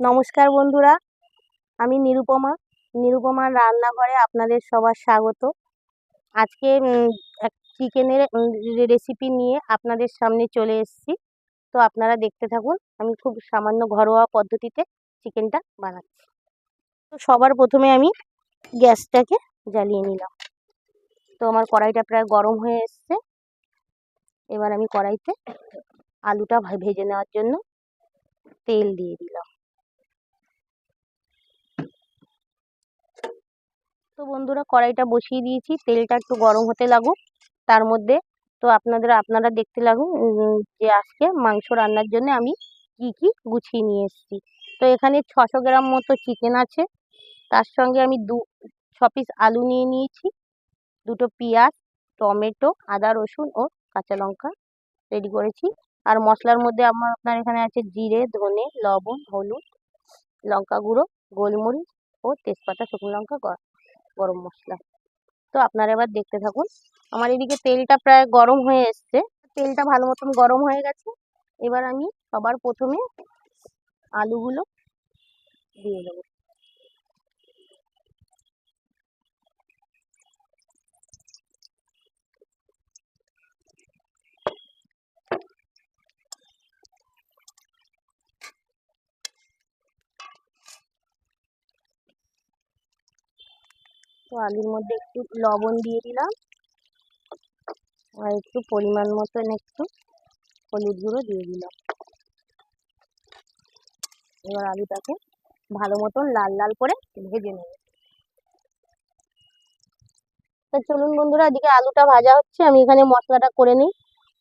নমস্কার বন্ধুরা, আমি নিরুপমার রান্নাঘরে আপনাদের সবার স্বাগত। আজকে এক চিকেনের রেসিপি নিয়ে আপনাদের সামনে চলে এসেছি। তো আপনারা দেখতে থাকুন, আমি খুব সামান্য ঘরোয়া পদ্ধতিতে চিকেনটা বানাচ্ছি। তো সবার প্রথমে আমি গ্যাসটাকে জ্বালিয়ে নিলাম। তো আমার কড়াইটা প্রায় গরম হয়ে এসছে। এবার আমি কড়াইতে আলুটা ভেজে নেওয়ার জন্য তেল দিয়ে দিলাম। তো বন্ধুরা, কড়াইটা বসিয়ে দিয়েছি, তেলটা একটু গরম হতে লাগুক। তার মধ্যে তো আপনারা দেখতে লাগুন যে আজকে মাংস রান্নার জন্য আমি কি গুছিয়ে নিয়ে এসেছি। তো এখানে 600 গ্রাম মতো চিকেন আছে। তার সঙ্গে আমি 6 পিস আলু নিয়ে নিয়েছি, 2টো পেঁয়াজ, টমেটো, আদা, রসুন ও কাঁচা লঙ্কা রেডি করেছি। আর মশলার মধ্যে আপনার এখানে আছে জিরে, ধনে, লবণ, হলুদ, লঙ্কা গুঁড়ো, গোলমরিচ ও তেজপাতা, শুকনো লঙ্কা, গরম মশলা। তো আপনারা এবার দেখতে থাকুন। আমার এদিকে তেলটা প্রায় গরম হয়ে এসছে। তেলটা ভালো মতন গরম হয়ে গেছে। এবার আমি সবার প্রথমে আলুগুলো দিয়ে দেবো। তো আলুর মধ্যে একটু লবণ দিয়ে দিলাম, আর একটু পরিমাণ মতন একটু হলুদ গুঁড়ো দিয়ে দিলাম। এবার আলুটাকে ভালো মতন লাল লাল করে ভেজে নেব। তো চলুন বন্ধুরা, এদিকে আলুটা ভাজা হচ্ছে, আমি এখানে মশলাটা করে নিই।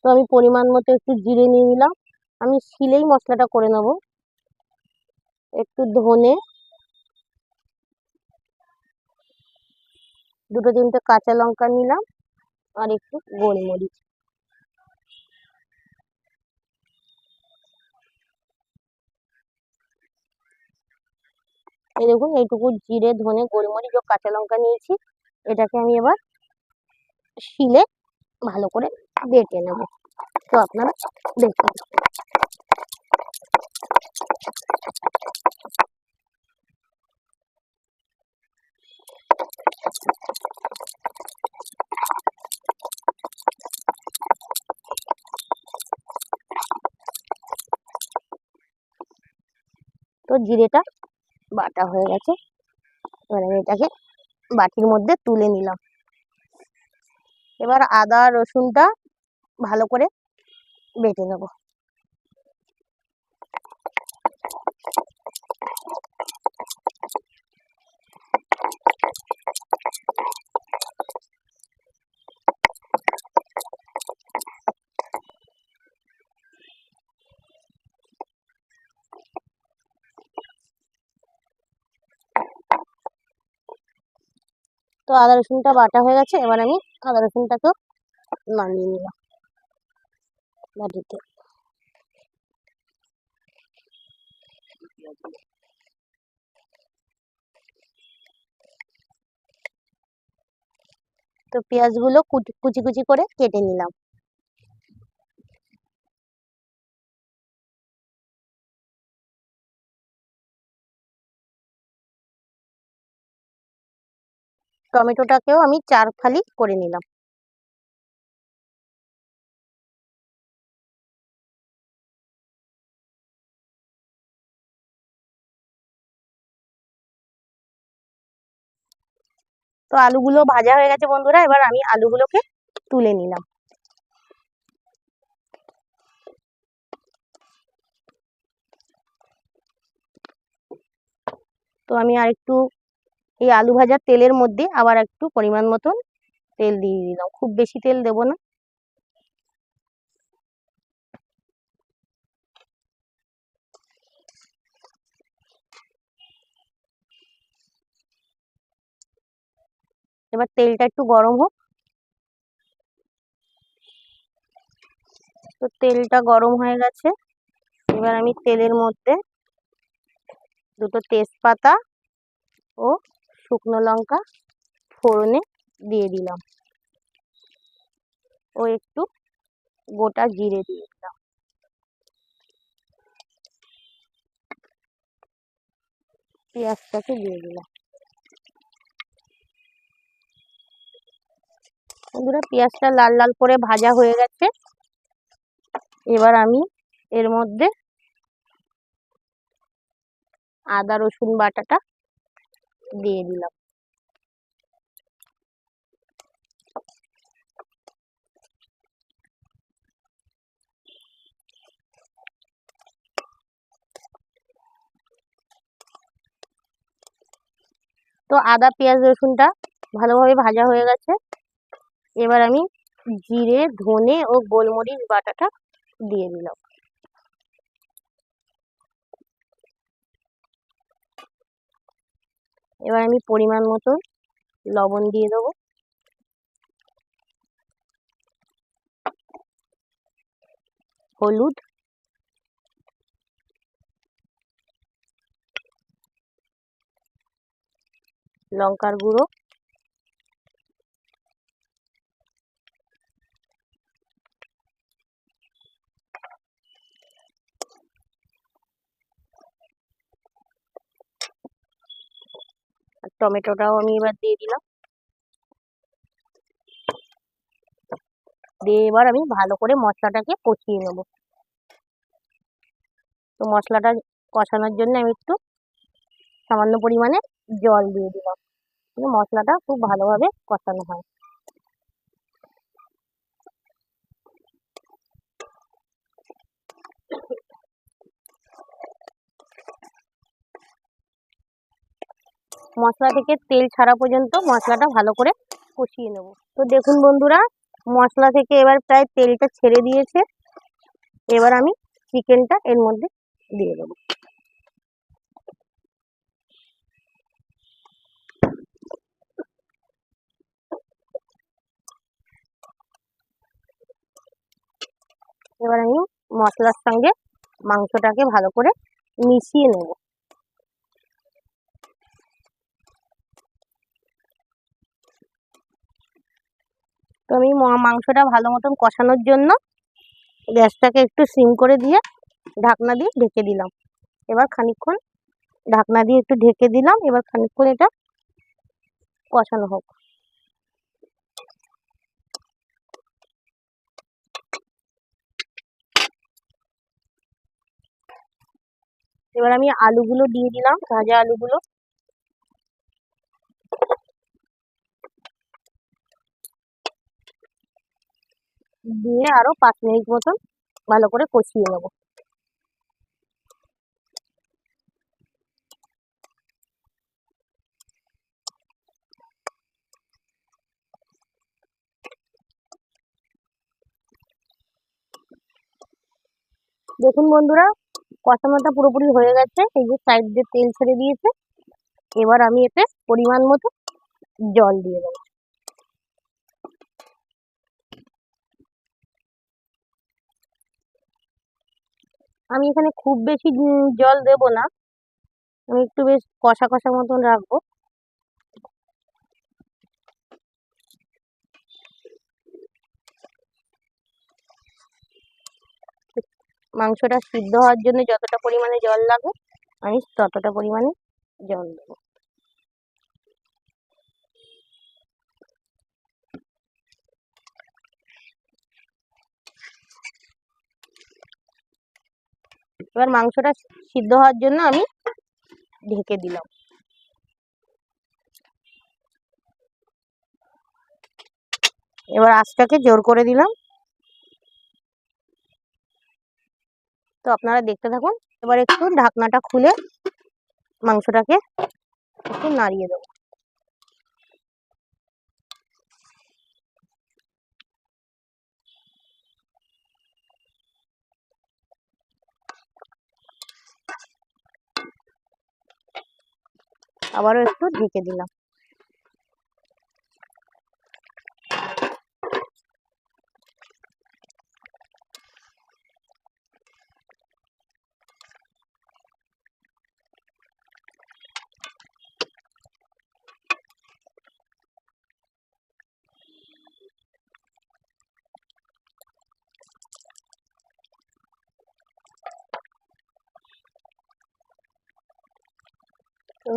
তো আমি পরিমাণ মতো একটু জিরে নিয়ে নিলাম, আমি শিলেই মশলাটা করে নেব। একটু ধনে, 2-3টে কাঁচা লঙ্কা নিলাম, আর একটু গোলমরিচ। এই দেখুন, এইটুকু জিরে, ধনে, গোলমরিচ ও কাঁচা লঙ্কা নিয়েছি। এটাকে আমি এবার শিলে ভালো করে বেটে নেব। তো আপনারা দেখুন। তো জিরেটা বাটা হয়ে গেছে। এবার আমি এটাকে বাটির মধ্যে তুলে নিলাম। এবার আদা রসুনটা ভালো করে বেটে নেব। তো আদা রসুনটা বাটা হয়ে গেছে। এবার আমি আদা রসুনটাকেও নামিয়ে নিলাম বাটিতে। তো পেঁয়াজগুলো কুচি কুচি করে কেটে নিলাম। টমেটোটাকেও আমি 4 ফালি করে নিলাম। তো আলুগুলো ভাজা হয়ে গেছে বন্ধুরা, এবার আমি আলুগুলোকে তুলে নিলাম। তো আমি আরেকটু এই আলু ভাজার তেলের মধ্যে আবার একটু পরিমাণ মতন তেল দিয়ে দিলাম, খুব বেশি তেল দেব না। এবার তেলটা একটু গরম হোক। তো তেলটা গরম হয়ে গেছে। এবার আমি তেলের মধ্যে 2টো তেজপাতা ও শুকনো লঙ্কা ফোড়নে দিয়ে দিলাম, ও একটু গোটা জিরে দিয়ে দিলাম। পেঁয়াজটাকে দিয়ে দিলাম। বন্ধুরা, পেঁয়াজটা লাল লাল করে ভাজা হয়ে গেছে। এবার আমি এর মধ্যে আদা রসুন বাটাটা দিয়ে দিলাম। তো আদা পেঁয়াজ রসুনটা ভালোভাবে ভাজা হয়ে গেছে। এবার আমি জিরে ধনে ও গোলমরিচ বাটাটা দিয়ে দিলাম। এবার আমি পরিমাণ মতো লবণ দিয়ে দেবো। হলুদ, লঙ্কার গুঁড়ো, আর টমেটোটাও আমি এবার দিয়ে দিলাম। দিয়ে এবার আমি ভালো করে মশলাটাকে কষিয়ে নেব। তো মশলাটা কষানোর জন্য আমি একটু সামান্য পরিমাণে জল দিয়ে দিলাম। মশলাটা খুব ভালোভাবে কষানো হয়। মশলা থেকে তেল ছাড়া পর্যন্ত মশলাটা ভালো করে কষিয়ে নেব। তো দেখুন বন্ধুরা, মশলা থেকে এবার প্রায় তেলটা ছেড়ে দিয়েছে। এবার আমি চিকেনটা এর মধ্যে দিয়ে দেবো। এবার আমি মশলার সঙ্গে মাংসটাকে ভালো করে মিশিয়ে নেব। তো আমি মাংসটা ভালো মতন কষানোর জন্য গ্যাসটাকে একটু সিম করে দিয়ে ঢাকনা দিয়ে ঢেকে দিলাম। এবার খানিকক্ষণ ঢাকনা দিয়ে একটু ঢেকে দিলাম। এবার খানিকক্ষণ এটা কষানো হোক। এবার আমি আলুগুলো দিয়ে দিলাম, ভাজা আলুগুলো। দিয়ে আরো 5 মিনিট মতন ভালো করে কষিয়ে নেব। দেখুন বন্ধুরা, কষানোটা পুরোপুরি হয়ে গেছে। এই যে সাইড দিয়ে তেল ছেড়ে দিয়েছে। এবার আমি এতে পরিমাণ মতো জল দিয়ে দেবো। আমি এখানে খুব বেশি জল দেব না। আমি একটু বেশ কষা কষা মতন রাখবো। মাংসটা সিদ্ধ হওয়ার জন্য যতটা পরিমাণে জল লাগে আমি ততটা পরিমাণে জল দেবো। এবার মাংসটা সিদ্ধ হওয়ার জন্য আমি ঢেকে দিলাম। এবার আঁচটাকে জোর করে দিলাম। তো আপনারা দেখতে থাকুন। এবার একটু ঢাকনাটা খুলে মাংসটাকে একটু নাড়িয়ে দেবো। আবারও একটু ঢেকে দিলাম।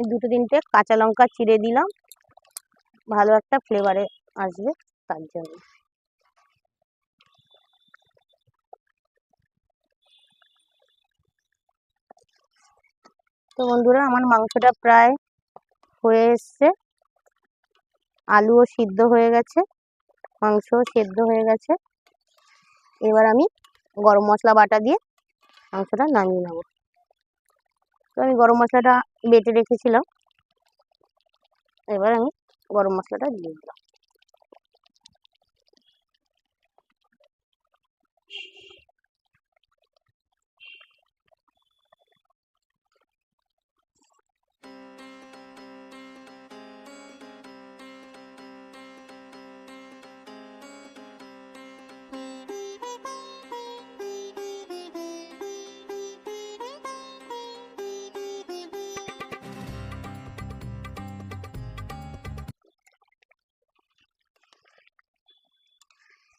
আমি 2-3টে কাঁচা লঙ্কা চিড়ে দিলাম, ভালো একটা ফ্লেভারে আসবে তার জন্য। তো বন্ধুরা আমার মাংসটা প্রায় হয়ে এসছে, আলুও সিদ্ধ হয়ে গেছে, মাংসও সেদ্ধ হয়ে গেছে। এবার আমি গরম মশলা বাটা দিয়ে মাংসটা নামিয়ে নেব। তো আমি গরম মশলাটা বেটে রেখেছিলাম, এবার আমি গরম মশলাটা দিয়ে দিলাম।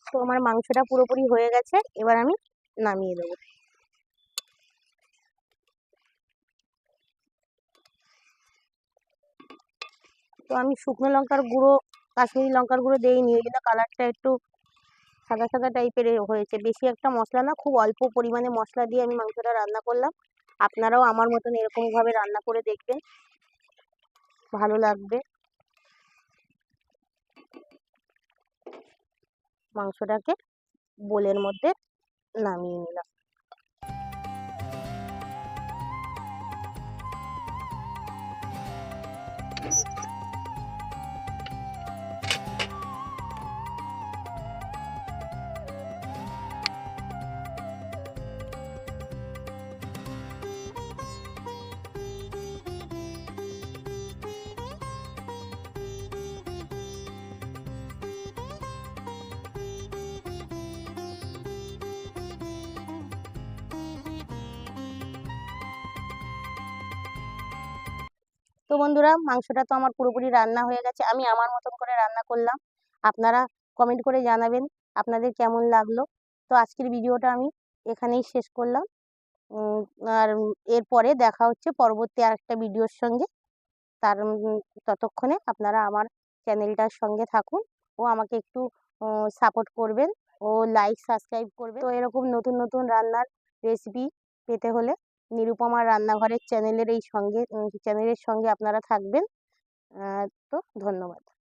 তো আমার মাংসটা পুরোপুরি হয়ে গেছে, এবার আমি নামিয়ে দেবো। তো আমি শুকনো লঙ্কার গুঁড়ো, কাশ্মীরি লঙ্কার গুঁড়ো দেইনি, ওই জন্য কালারটা একটু সাদা সাদা টাইপের হয়েছে। বেশি একটা মশলা না, খুব অল্প পরিমাণে মশলা দিয়ে আমি মাংসটা রান্না করলাম। আপনারাও আমার মতন এরকমভাবে রান্না করে দেখবেন, ভালো লাগবে। মাংসটাকে বোলের মধ্যে নামিয়ে নিলাম। তো বন্ধুরা মাংসটা তো আমার পুরোপুরি রান্না হয়ে গেছে, আমি আমার মতন করে রান্না করলাম। আপনারা কমেন্ট করে জানাবেন আপনাদের কেমন লাগলো। তো আজকের ভিডিওটা আমি এখানেই শেষ করলাম। আর এরপরে দেখা হচ্ছে পরবর্তী আরেকটা ভিডিওর সঙ্গে। তার ততক্ষণে আপনারা আমার চ্যানেলটার সঙ্গে থাকুন ও আমাকে একটু সাপোর্ট করবেন ও লাইক সাবস্ক্রাইব করবেন। তো এরকম নতুন নতুন রান্নার রেসিপি পেতে হলে নিরুপমার রান্নাঘরের চ্যানেলের সঙ্গে আপনারা থাকবেন। তো ধন্যবাদ।